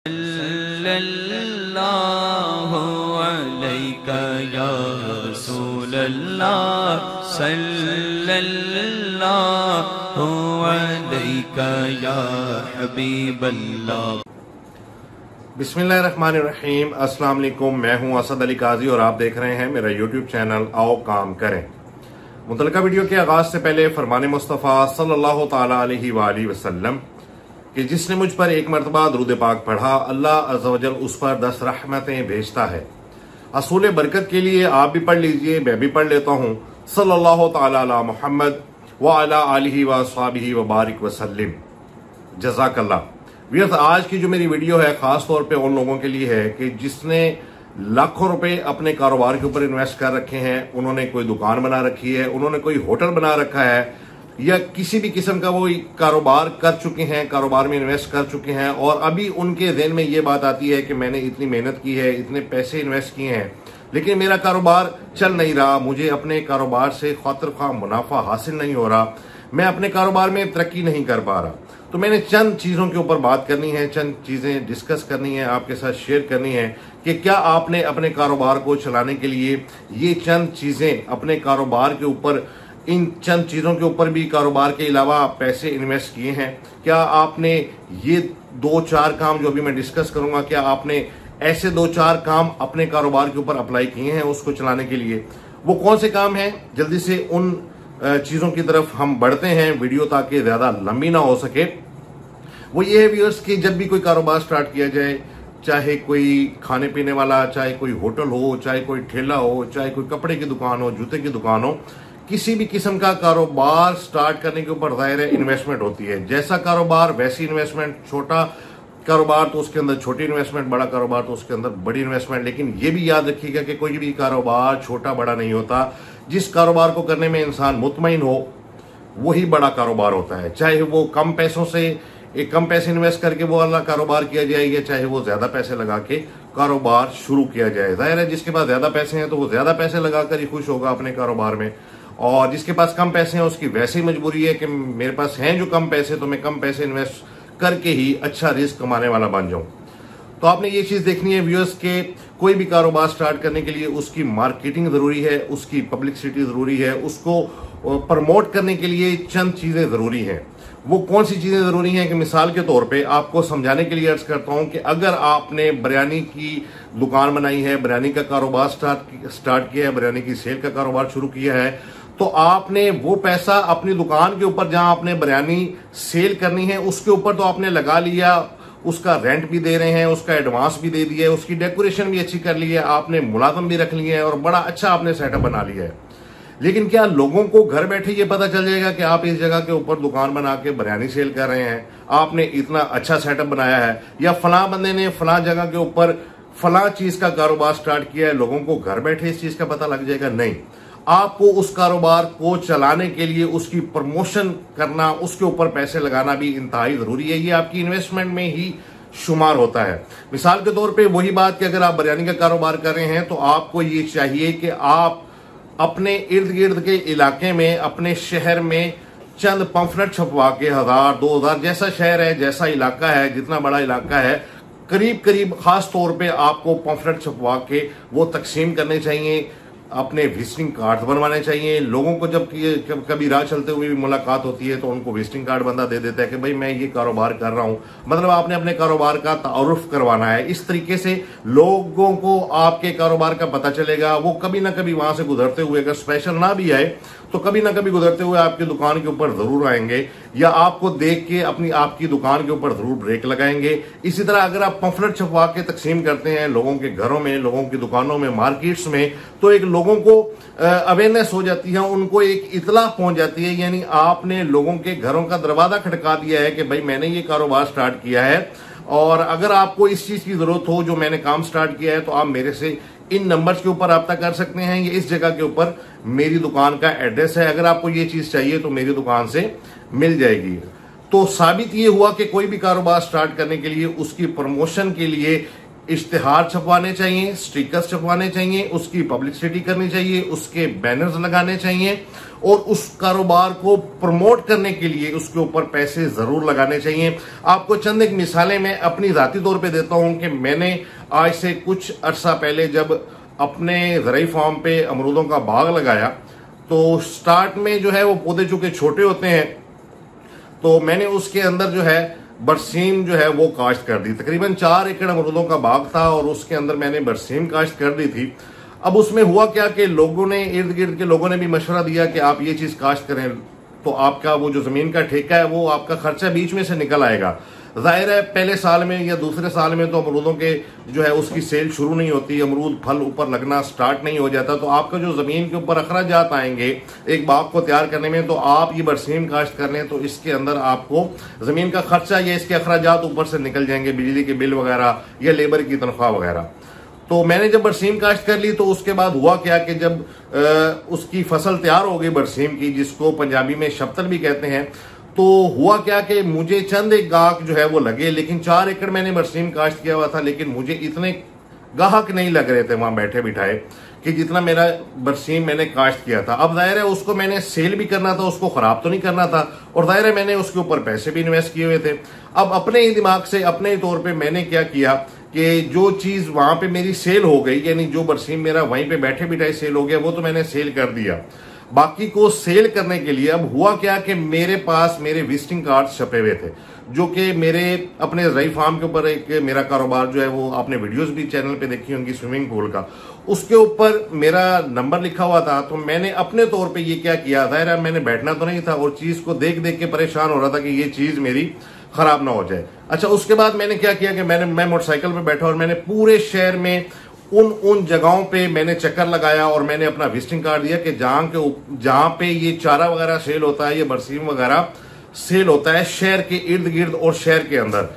सल्लल्लाहु अलैका या रसूलल्लाह सल्लल्लाहु अलैका या हबीबल्लाह। बिस्मिल्लाहिर्रहमानिर्रहीम। अस्सलाम वालेकुम। मैं हूं असद अली काजी और आप देख रहे हैं मेरा यूट्यूब चैनल आओ काम करें। मुतलका वीडियो के आगाज से पहले फरमान मुस्तफ़ा सल्लल्लाहु ताला अलैहि वसल्लम कि जिसने मुझ पर एक मरतबा दुरूद पाक पढ़ा अल्लाह अज़्ज़ व जल उस पर 10 रहमतें भेजता है। असूल बरकत के लिए आप भी पढ़ लीजिए, मैं भी पढ़ लेता हूँ। सल्लल्लाहु ताला अला मुहम्मद व अला आलिहि व अस्हाबिहि व बारिक वसल्लिम। जज़ाकल्लाह। व्यर्थ आज की जो मेरी वीडियो है खास तौर पे उन लोगों के लिए है कि जिसने लाखों रुपए अपने कारोबार के ऊपर इन्वेस्ट कर रखे हैं, उन्होंने कोई दुकान बना रखी है, उन्होंने कोई होटल बना रखा है या किसी भी किस्म का वो कारोबार कर चुके हैं, कारोबार में इन्वेस्ट कर चुके हैं और अभी उनके ज़हन में ये बात आती है कि मैंने इतनी मेहनत की है, इतने पैसे इन्वेस्ट किए हैं, लेकिन मेरा कारोबार चल नहीं रहा, मुझे अपने कारोबार से खातिर ख्वाह मुनाफा हासिल नहीं हो रहा, मैं अपने कारोबार में तरक्की नहीं कर पा रहा। तो मैंने चंद चीज़ों के ऊपर बात करनी है, चंद चीज़ें डिस्कस करनी है, आपके साथ शेयर करनी है कि क्या आपने अपने कारोबार को चलाने के लिए ये चंद चीज़ें अपने कारोबार के ऊपर, इन चंद चीज़ों के ऊपर भी कारोबार के अलावा पैसे इन्वेस्ट किए हैं। क्या आपने ये 2-4 काम जो अभी मैं डिस्कस करूंगा, क्या आपने ऐसे 2-4 काम अपने कारोबार के ऊपर अप्लाई किए हैं उसको चलाने के लिए? वो कौन से काम हैं? जल्दी से उन चीज़ों की तरफ हम बढ़ते हैं वीडियो ताकि ज़्यादा लंबी ना हो सके। वो ये है व्यूअर्स कि जब भी कोई कारोबार स्टार्ट किया जाए, चाहे कोई खाने पीने वाला, चाहे कोई होटल हो, चाहे कोई ठेला हो, चाहे कोई कपड़े की दुकान हो, जूते की दुकान हो, किसी भी किस्म का कारोबार स्टार्ट करने के ऊपर जाहिर है इन्वेस्टमेंट होती है। जैसा कारोबार वैसी इन्वेस्टमेंट। छोटा कारोबार तो उसके अंदर छोटी इन्वेस्टमेंट, बड़ा कारोबार तो उसके अंदर बड़ी इन्वेस्टमेंट। लेकिन ये भी याद रखिएगा कि कोई भी कारोबार छोटा बड़ा नहीं होता। जिस कारोबार को करने में इंसान मुतमईन हो वही बड़ा कारोबार होता है। चाहे वो कम पैसों से, एक कम पैसे इन्वेस्ट करके वो वाला कारोबार किया जाएगा, चाहे वो ज्यादा पैसे लगा के कारोबार शुरू किया जाए। जाहिर है जिसके पास ज्यादा पैसे हैं तो वो ज्यादा पैसे लगाकर ही खुश होगा अपने कारोबार में, और जिसके पास कम पैसे हैं उसकी वैसे ही मजबूरी है कि मेरे पास हैं जो कम पैसे, तो मैं कम पैसे इन्वेस्ट करके ही अच्छा रिस्क कमाने वाला बन जाऊं। तो आपने ये चीज देखनी है व्यूअर्स के कोई भी कारोबार स्टार्ट करने के लिए उसकी मार्केटिंग जरूरी है, उसकी पब्लिसिटी जरूरी है, उसको प्रमोट करने के लिए चंद चीजें जरूरी हैं। वो कौन सी चीजें जरूरी हैं कि मिसाल के तौर पे आपको समझाने के लिए अर्ज करता हूं कि अगर आपने बिरयानी की दुकान बनाई है, बिरयानी का कारोबार स्टार्ट किया है, बिरयानी की सेल का कारोबार शुरू किया है, तो आपने वो पैसा अपनी दुकान के ऊपर जहां आपने बिरयानी सेल करनी है उसके ऊपर तो आपने लगा लिया, उसका रेंट भी दे रहे हैं, उसका एडवांस भी दे दिया है, उसकी डेकोरेशन भी अच्छी कर ली है, आपने मुलाजम भी रख लिए हैं और बड़ा अच्छा आपने सेटअप बना लिया है। लेकिन क्या लोगों को घर बैठे ये पता चल जाएगा कि आप इस जगह के ऊपर दुकान बना के बिरयानी सेल कर रहे हैं, आपने इतना अच्छा सेटअप बनाया है, या फलां बंदे ने फलां जगह के ऊपर फलां चीज का कारोबार स्टार्ट किया है, लोगों को घर बैठे इस चीज का पता लग जाएगा? नहीं। आपको उस कारोबार को चलाने के लिए उसकी प्रमोशन करना, उसके ऊपर पैसे लगाना भी इंतहाई जरूरी है। ये आपकी इन्वेस्टमेंट में ही शुमार होता है। मिसाल के तौर पे वही बात कि अगर आप बिरयानी का कारोबार कर रहे हैं तो आपको ये चाहिए कि आप अपने इर्द गिर्द के इलाके में, अपने शहर में चंद पंफलेट छपवा के 1000-2000, जैसा शहर है, जैसा इलाका है, जितना बड़ा इलाका है, करीब करीब खास तौर पे आपको पंफलेट छपवा के वो तकसीम करने चाहिए। अपने विजिटिंग कार्ड बनवाने चाहिए। लोगों को जब कभी राह चलते हुए भी मुलाकात होती है तो उनको विजिटिंग कार्ड बंदा दे देता है कि भाई मैं ये कारोबार कर रहा हूं, मतलब आपने अपने कारोबार का तारुफ करवाना है। इस तरीके से लोगों को आपके कारोबार का पता चलेगा। वो कभी ना कभी वहां से गुजरते हुए, अगर स्पेशल ना भी आए तो कभी ना कभी गुजरते हुए आपकी दुकान के ऊपर जरूर आएंगे या आपको देख के आपकी दुकान के ऊपर जरूर ब्रेक लगाएंगे। इसी तरह अगर आप पंफलेट छपवा के तकसीम करते हैं लोगों के घरों में, लोगों की दुकानों में, मार्केट्स में, तो एक लोगों को अवेयरनेस हो जाती है, उनको एक इतला पहुंच जाती है, यानी आपने लोगों के घरों का दरवाजा खटका दिया है कि भाई मैंने ये कारोबार स्टार्ट किया है और अगर आपको इस चीज की जरूरत हो जो मैंने काम स्टार्ट किया है तो आप मेरे से इन नंबर्स के ऊपर राब्ता कर सकते हैं। ये इस जगह के ऊपर मेरी दुकान का एड्रेस है, अगर आपको ये चीज चाहिए तो मेरी दुकान से मिल जाएगी। तो साबित ये हुआ कि कोई भी कारोबार स्टार्ट करने के लिए उसकी प्रमोशन के लिए इश्तिहार छपवाने चाहिए, स्टिकर्स छपवाने चाहिए, उसकी पब्लिसिटी करनी चाहिए, उसके बैनर्स लगाने चाहिए और उस कारोबार को प्रमोट करने के लिए उसके ऊपर पैसे जरूर लगाने चाहिए। आपको चंद एक मिसालें मैं अपनी जाती तौर पे देता हूं कि मैंने आज से कुछ अर्सा पहले जब अपने ज़राई फार्म पे अमरूदों का बाग लगाया तो स्टार्ट में जो है वो पौधे चूंकि छोटे होते हैं तो मैंने उसके अंदर जो है बरसीम जो है वो काश्त कर दी। तकरीबन 4 एकड़ अमरूदों का बाग था और उसके अंदर मैंने बरसीम काश्त कर दी थी। अब उसमें हुआ क्या कि लोगों ने, इर्द गिर्द के लोगों ने भी मशवरा दिया कि आप ये चीज काश्त करें तो आपका वो जो जमीन का ठेका है वो आपका खर्चा बीच में से निकल आएगा। जाहिर है पहले साल में या दूसरे साल में तो अमरूदों के जो है उसकी सेल शुरू नहीं होती, अमरूद फल ऊपर लगना स्टार्ट नहीं हो जाता, तो आपका जो जमीन के ऊपर अखराजात आएंगे एक बाग को तैयार करने में, तो आप ये बरसीम काश्त कर लें तो इसके अंदर आपको जमीन का खर्चा या इसके अखराजात ऊपर से निकल जाएंगे, बिजली के बिल वगैरह या लेबर की तनख्वाह वगैरह। तो मैंने जब बरसीम काश्त कर ली तो उसके बाद हुआ क्या कि जब उसकी फसल तैयार हो गई बरसीम की, जिसको पंजाबी में शब्तल भी कहते हैं, तो हुआ क्या कि मुझे चंद एक गाहक जो है वो लगे, लेकिन 4 एकड़ मैंने बरसीम काश्त किया हुआ था, लेकिन मुझे इतने गाहक नहीं लग रहे थे वहां बैठे बिठाए कि जितना मेरा बरसीम मैंने काश्त किया था। अब जाहिर है उसको मैंने सेल भी करना था, उसको खराब तो नहीं करना था, और जाहिर है मैंने उसके ऊपर पैसे भी इन्वेस्ट किए हुए थे। अब अपने ही दिमाग से, अपने ही तौर पे मैंने क्या किया कि जो चीज वहां पे मेरी सेल हो गई, यानी जो बरसीम मेरा वहीं पे बैठे बिठाए सेल हो गया, वो तो मैंने सेल कर दिया। बाकी को सेल करने के लिए अब हुआ क्या कि मेरे पास मेरे विजिटिंग कार्ड छपे हुए थे, जो कि मेरे अपने ज़राई फार्म के ऊपर एक मेरा कारोबार जो है वो आपने वीडियोस भी चैनल पे देखी होंगी स्विमिंग पूल का, उसके ऊपर मेरा नंबर लिखा हुआ था। तो मैंने अपने तौर पे ये क्या किया, जाहिर है मैंने बैठना तो नहीं था और चीज को देख देख के परेशान हो रहा था कि ये चीज मेरी खराब ना हो जाए। अच्छा, उसके बाद मैंने क्या किया कि मैं मोटरसाइकिल पे बैठा और मैंने पूरे शहर में उन जगहों पे मैंने चक्कर लगाया और मैंने अपना विजिटिंग कार्ड दिया कि जहां पे ये चारा वगैरह सेल होता है, ये बरसीम वगैरह सेल होता है शहर के इर्द गिर्द और शहर के अंदर।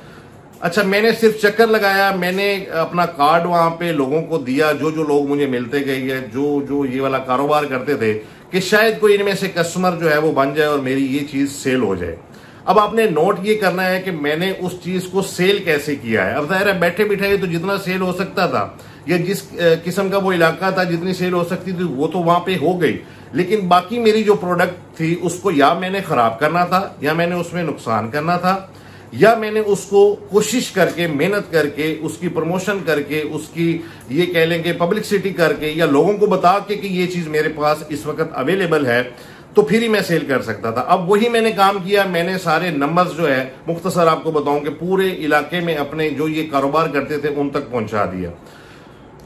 अच्छा, मैंने सिर्फ चक्कर लगाया, मैंने अपना कार्ड वहां पे लोगों को दिया, जो लोग मुझे मिलते गए या जो ये वाला कारोबार करते थे, कि शायद कोई इनमें से कस्टमर जो है वो बन जाए और मेरी ये चीज सेल हो जाए। अब आपने नोट ये करना है कि मैंने उस चीज को सेल कैसे किया है। अब जाहिर है बैठे बिठाए तो जितना सेल हो सकता था या जिस किस्म का वो इलाका था, जितनी सेल हो सकती थी वो तो वहां पे हो गई, लेकिन बाकी मेरी जो प्रोडक्ट थी उसको या मैंने खराब करना था, या मैंने उसमें नुकसान करना था, या मैंने उसको कोशिश करके, मेहनत करके, उसकी प्रमोशन करके, उसकी ये कह लेंगे पब्लिसिटी करके, या लोगों को बता के कि ये चीज मेरे पास इस वक्त अवेलेबल है, तो फिर ही मैं सेल कर सकता था। अब वही मैंने काम किया, मैंने सारे नंबर्स जो है मुख्तसर आपको बताऊं कि पूरे इलाके में अपने जो ये कारोबार करते थे उन तक पहुंचा दिया।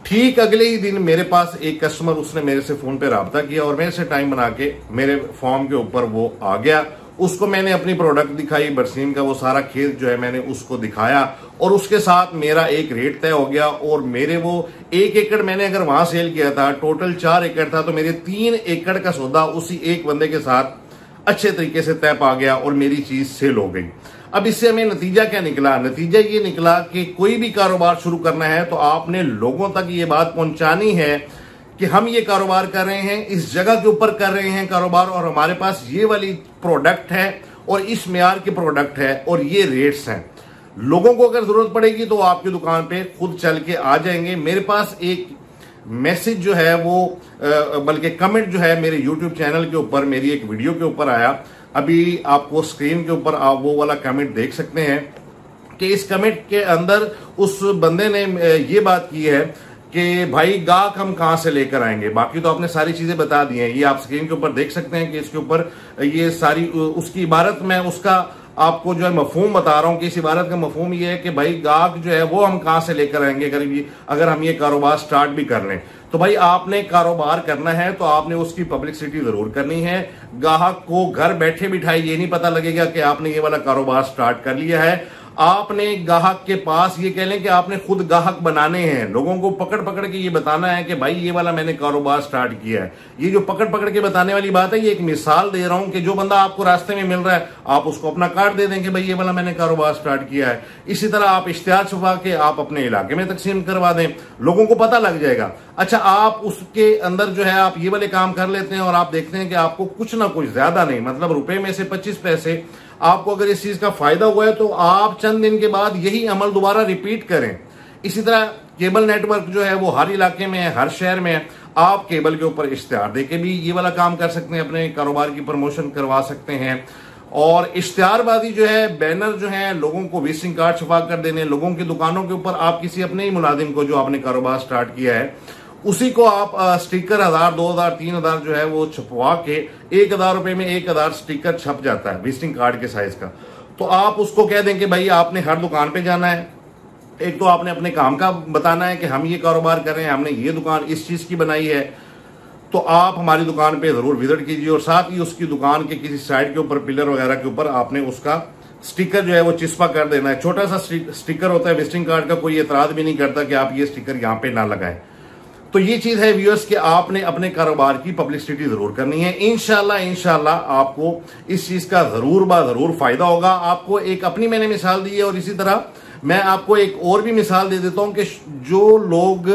ठीक अगले ही दिन मेरे पास एक कस्टमर, उसने मेरे से फोन पे राब्ता किया और मेरे से टाइम बना के मेरे फॉर्म के ऊपर वो आ गया। उसको मैंने अपनी प्रोडक्ट दिखाई, बरसीम का वो सारा खेत जो है मैंने उसको दिखाया और उसके साथ मेरा एक रेट तय हो गया। और मेरे वो 1 एकड़ मैंने अगर वहां सेल किया था, टोटल 4 एकड़ था, तो मेरे 3 एकड़ का सौदा उसी एक बंदे के साथ अच्छे तरीके से तय पा गया और मेरी चीज सेल हो गई। अब इससे हमें नतीजा क्या निकला? नतीजा ये निकला कि कोई भी कारोबार शुरू करना है तो आपने लोगों तक ये बात पहुंचानी है कि हम ये कारोबार कर रहे हैं, इस जगह के ऊपर कर रहे हैं कारोबार, और हमारे पास ये वाली प्रोडक्ट है और इस मेयार की प्रोडक्ट है और ये रेट्स हैं। लोगों को अगर जरूरत पड़ेगी तो आपकी दुकान पे खुद चल के आ जाएंगे। मेरे पास एक मैसेज जो है वो बल्कि कमेंट जो है मेरे YouTube चैनल के ऊपर मेरी एक वीडियो के ऊपर आया, अभी आपको स्क्रीन के ऊपर आप वो वाला कमेंट देख सकते हैं कि इस कमेंट के अंदर उस बंदे ने ये बात की है कि भाई गाहक हम कहां से लेकर आएंगे। बाकी तो आपने सारी चीजें बता दी हैं, ये आप स्क्रीन के ऊपर देख सकते हैं कि इसके ऊपर ये सारी उसकी इबारत में उसका आपको जो है मफहूम बता रहा हूं कि इस इबारत का मफहूम ये है कि भाई गाहक जो है वो हम कहां से लेकर आएंगे अगर हम ये कारोबार स्टार्ट भी कर लें। तो भाई आपने कारोबार करना है तो आपने उसकी पब्लिसिटी जरूर करनी है। गाहक को घर बैठे बिठाए ये नहीं पता लगेगा कि आपने ये वाला कारोबार स्टार्ट कर लिया है। आपने गाहक के पास ये कह लें कि आपने खुद गाहक बनाने हैं, लोगों को पकड़ पकड़ के ये बताना है कि भाई ये वाला मैंने कारोबार स्टार्ट किया है। ये जो पकड़ पकड़ के बताने वाली बात है, ये एक मिसाल दे रहा हूं कि जो बंदा आपको रास्ते में मिल रहा है आप उसको अपना कार्ड दे दें कि भाई ये वाला मैंने कारोबार स्टार्ट किया है। इसी तरह आप इश्तिहार छपा के आप अपने इलाके में तकसीम करवा दें, लोगों को पता लग जाएगा। अच्छा, आप उसके अंदर जो है आप ये वाले काम कर लेते हैं और आप देखते हैं कि आपको कुछ ना कुछ, ज्यादा नहीं, मतलब रुपए में से 25 पैसे आपको अगर इस चीज का फायदा हुआ है तो आप चंद दिन के बाद यही अमल दोबारा रिपीट करें। इसी तरह केबल नेटवर्क जो है वो हर इलाके में है, हर शहर में है। आप केबल के ऊपर इश्तिहार देके भी ये वाला काम कर सकते हैं, अपने कारोबार की प्रमोशन करवा सकते हैं। और इश्तिहारबाजी जो है, बैनर जो है, लोगों को विजिटिंग कार्ड छपा कर देने, लोगों की दुकानों के ऊपर आप किसी अपने ही मुलाजिम को जो आपने कारोबार स्टार्ट किया है उसी को आप स्टिकर 1000, 2000, 3000 जो है वो छपवा के 1000 रुपए में 1000 स्टिकर छप जाता है विजिटिंग कार्ड के साइज का। तो आप उसको कह दें कि भाई आपने हर दुकान पे जाना है, एक तो आपने अपने काम का बताना है कि हम ये कारोबार कर रहे हैं, हमने ये दुकान इस चीज की बनाई है, तो आप हमारी दुकान पे जरूर विजिट कीजिए। और साथ ही उसकी दुकान के किसी साइड के ऊपर, पिलर वगैरह के ऊपर आपने उसका स्टिकर जो है वो चिस्पा कर देना है। छोटा सा स्टिकर होता है विजिटिंग कार्ड का, कोई एतराज भी नहीं करता कि आप ये स्टिकर यहाँ पे ना लगाएं। तो ये चीज है व्यूअर्स कि आपने अपने कारोबार की पब्लिसिटी जरूर करनी है। इंशाल्लाह आपको इस चीज का जरूर फायदा होगा। आपको एक अपनी मैंने मिसाल दी है और इसी तरह मैं आपको एक और भी मिसाल दे देता हूं कि जो लोग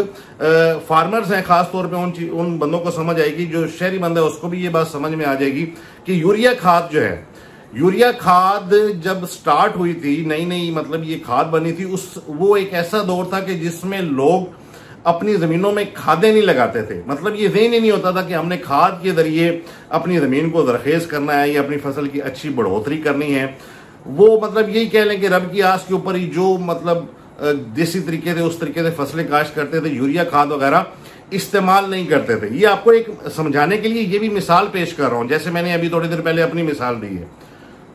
फार्मर्स हैं, खासतौर पे उन बंदों को समझ आएगी, जो शहरी बंदा है उसको भी ये बात समझ में आ जाएगी कि यूरिया खाद जो है, यूरिया खाद जब स्टार्ट हुई थी नई मतलब ये खाद बनी थी, वो एक ऐसा दौर था कि जिसमें लोग अपनी जमीनों में खादें नहीं लगाते थे। मतलब ये ज़हन ही नहीं होता था कि हमने खाद के जरिए अपनी जमीन को जरखेज करना है या अपनी फसल की अच्छी बढ़ोतरी करनी है। वो मतलब यही कह लें कि रब की आस के ऊपर ही जो मतलब देसी तरीके से उस तरीके से फसलें काश्त करते थे, यूरिया खाद वगैरह इस्तेमाल नहीं करते थे। ये आपको एक समझाने के लिए ये भी मिसाल पेश कर रहा हूं, जैसे मैंने अभी थोड़ी देर पहले अपनी मिसाल दी है।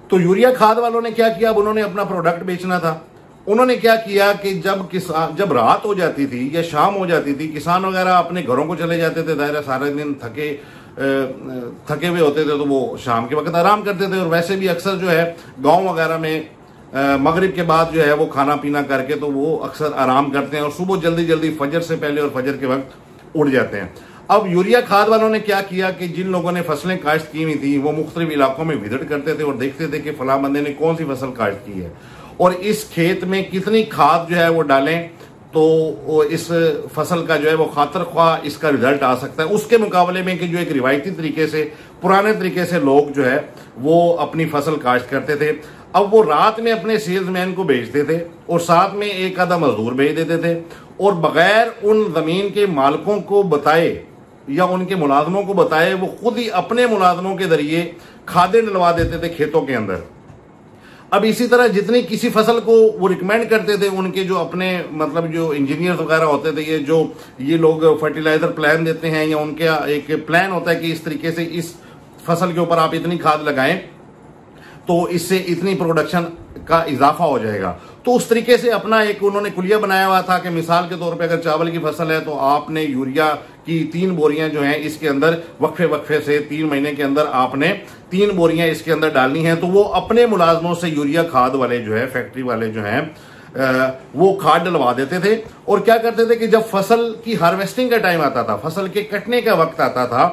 तो यूरिया खाद वालों ने क्या किया, अब उन्होंने अपना प्रोडक्ट बेचना था। उन्होंने क्या किया कि जब रात हो जाती थी या शाम हो जाती थी, किसान वगैरह अपने घरों को चले जाते थे, दायरा सारे दिन थके हुए होते थे, तो वो शाम के वक्त आराम करते थे। और वैसे भी अक्सर जो है गांव वगैरह में मगरिब के बाद जो है वो खाना पीना करके तो वो अक्सर आराम करते हैं और सुबह जल्दी फजर से पहले और फजर के वक्त उठ जाते हैं। अब यूरिया खाद वालों ने क्या किया कि जिन लोगों ने फसलें काश्त की हुई थी वो मुख्तलिफ इलाकों में विजिट करते थे और देखते थे कि फलां बंदे ने कौन सी फसल काश्त की है और इस खेत में कितनी खाद जो है वो डालें तो इस फसल का जो है वो खातर ख्वाह इसका रिजल्ट आ सकता है, उसके मुकाबले में कि जो एक रिवायती तरीके से, पुराने तरीके से लोग जो है वो अपनी फसल काश्त करते थे। अब वो रात में अपने सेल्समैन को भेजते थे और साथ में एक आधा मजदूर भेज देते थे और बगैर उन जमीन के मालिकों को बताए या उनके मुलाजमों को बताए वो खुद ही अपने मुलाजमों के जरिए खादें डलवा देते थे खेतों के अंदर। अब इसी तरह जितनी किसी फसल को वो रिकमेंड करते थे, उनके जो अपने मतलब जो इंजीनियर्स वगैरह होते थे, ये लोग फर्टिलाइजर प्लान देते हैं या उनके एक प्लान होता है कि इस तरीके से इस फसल के ऊपर आप इतनी खाद लगाएं तो इससे इतनी प्रोडक्शन का इजाफा हो जाएगा। तो उस तरीके से अपना एक उन्होंने कुलिया बनाया हुआ था कि मिसाल के तौर पे अगर चावल की फसल है तो आपने यूरिया की 3 बोरियां जो हैं इसके अंदर वक्फे से 3 महीने के अंदर आपने 3 बोरियां इसके अंदर डालनी है। तो वो अपने मुलाजमों से यूरिया खाद वाले जो है, फैक्ट्री वाले जो हैं, वो खाद डलवा देते थे। और क्या करते थे कि जब फसल की हार्वेस्टिंग का टाइम आता था, फसल के कटने का वक्त आता था,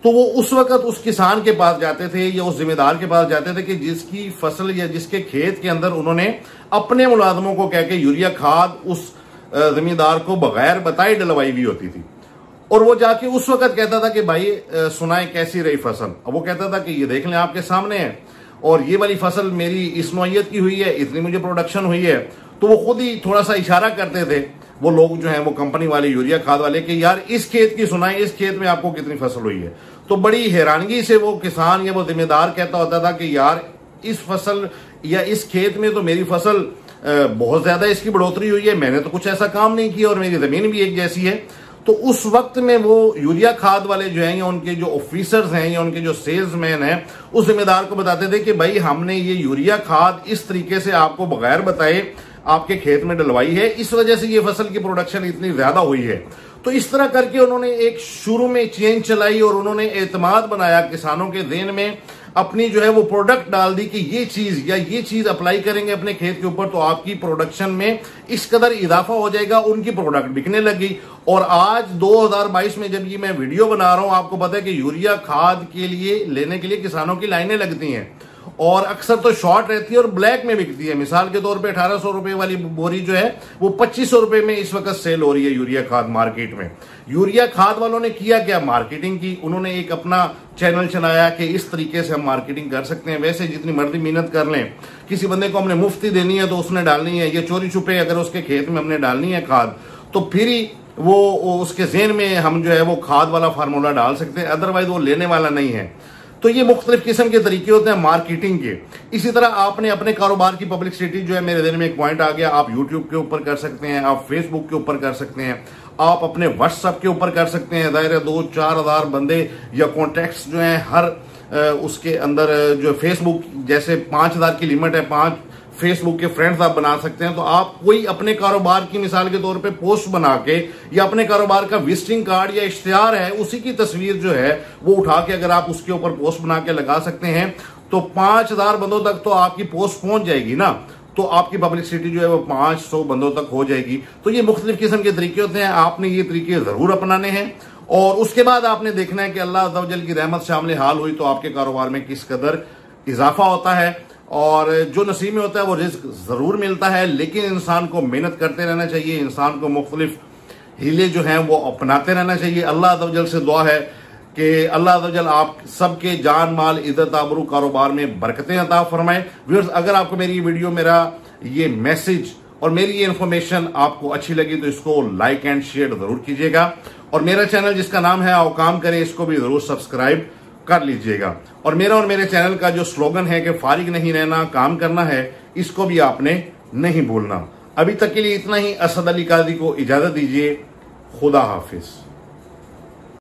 तो वो उस वक्त उस किसान के पास जाते थे या उस जिम्मेदार के पास जाते थे कि जिसकी फसल या जिसके खेत के अंदर उन्होंने अपने मुलाजमों को कह के यूरिया खाद उस जमींदार को बगैर बताए डलवाई हुई होती थी। और वो जाके उस वक्त कहता था कि भाई सुनाए कैसी रही फसल। अब वो कहता था कि ये देख लें आपके सामने है और ये वाली फसल मेरी इस नौइयत की हुई है, इतनी मुझे प्रोडक्शन हुई है। तो वो खुद ही थोड़ा सा इशारा करते थे वो लोग जो हैं वो कंपनी वाले, यूरिया खाद वाले, कि यार इस खेत की सुनाई, इस खेत में आपको कितनी फसल हुई है। तो बड़ी हैरानगी से वो किसान या वो जिम्मेदार कहता होता था कि यार इस फसल या इस खेत में तो मेरी फसल बहुत ज्यादा इसकी बढ़ोतरी हुई है, मैंने तो कुछ ऐसा काम नहीं किया और मेरी जमीन भी एक जैसी है। तो उस वक्त में वो यूरिया खाद वाले जो हैं या उनके जो ऑफिसर्स हैं या उनके जो सेल्समैन हैं उस जिम्मेदार को बताते थे कि भाई हमने ये यूरिया खाद इस तरीके से आपको बगैर बताए आपके खेत में डलवाई है, इस वजह से ये फसल की प्रोडक्शन इतनी ज्यादा हुई है। तो इस तरह करके उन्होंने एक शुरू में चेन चलाई और उन्होंने एतमाद बनाया किसानों के ज़हन में, अपनी जो है वो प्रोडक्ट डाल दी कि ये चीज या ये चीज अप्लाई करेंगे अपने खेत के ऊपर तो आपकी प्रोडक्शन में इस कदर इजाफा हो जाएगा। उनकी प्रोडक्ट बिकने लगी। और आज 2022 में जब ये मैं वीडियो बना रहा हूं, आपको पता है कि यूरिया खाद के लिए लेने के लिए किसानों की लाइनें लगती हैं और अक्सर तो शॉर्ट रहती है और ब्लैक में बिकती है। मिसाल के तौर पे 1800 रुपए वाली बोरी जो है वो 2500 रुपए में इस वक्त सेल हो रही है यूरिया खाद मार्केट में। यूरिया खाद वालों ने किया क्या, मार्केटिंग की। उन्होंने एक अपना चैनल चलाया कि इस तरीके से हम मार्केटिंग कर सकते हैं, वैसे जितनी मर्जी मेहनत कर लें, किसी बंदे को हमने मुफ्ती देनी है तो उसने डालनी है, ये चोरी छुपे अगर उसके खेत में हमने डालनी है खाद तो फिर ही वो उसके ज़हन में हम जो है वो खाद वाला फार्मूला डाल सकते हैं, अदरवाइज वो लेने वाला नहीं है। तो ये मुख्तलिफ किस्म के तरीके होते हैं मार्केटिंग के। इसी तरह आपने अपने कारोबार की पब्लिसिटी जो है, मेरे दिन में एक पॉइंट आ गया, आप यूट्यूब के ऊपर कर सकते हैं, आप फेसबुक के ऊपर कर सकते हैं, आप अपने व्हाट्सएप के ऊपर कर सकते हैं। दायरे 2-4 हज़ार बंदे या कॉन्टैक्ट्स जो हैं हर उसके अंदर जो फेसबुक जैसे 5,000 की लिमिट है, 5 फेसबुक के फ्रेंड्स आप बना सकते हैं। तो आप कोई अपने कारोबार की मिसाल के तौर पे पोस्ट बना के या अपने कारोबार का विजिटिंग कार्ड या इश्तिहार है उसी की तस्वीर जो है वो उठा के अगर आप उसके ऊपर पोस्ट बना के लगा सकते हैं तो 5,000 बंदों तक तो आपकी पोस्ट पहुंच जाएगी ना, तो आपकी पब्लिसिटी जो है वो 500 बंदों तक हो जाएगी। तो ये मुख्तलिफ किस्म के तरीके होते हैं, आपने ये तरीके जरूर अपनाने हैं और उसके बाद आपने देखना है कि अल्लाह अज़्ज़ा वजल की रहमत शामिल हाल हुई तो आपके कारोबार में किस कदर इजाफा होता है। और जो नसीब में होता है वो रिस्क जरूर मिलता है, लेकिन इंसान को मेहनत करते रहना चाहिए, इंसान को मुख्तलिफ हीले जो हैं वो अपनाते रहना चाहिए। अल्लाह अज़्ज़ा वजल से दुआ है कि अल्लाह अज़्ज़ा वजल आप सबके जान माल इज्जत आबरू कारोबार में बरकतें अता फरमाए। व्यूअर्स, अगर आपको मेरी वीडियो, मेरा ये मैसेज और मेरी ये इन्फॉर्मेशन आपको अच्छी लगी तो इसको लाइक एंड शेयर जरूर कीजिएगा और मेरा चैनल जिसका नाम है आओ काम करें इसको भी जरूर सब्सक्राइब कर लीजिएगा। और मेरे चैनल का जो स्लोगन है कि फारिग नहीं रहना काम करना है, इसको भी आपने नहीं भूलना। अभी तक के लिए इतना ही। असद अली काजी को इजाजत दीजिए। खुदा हाफिज।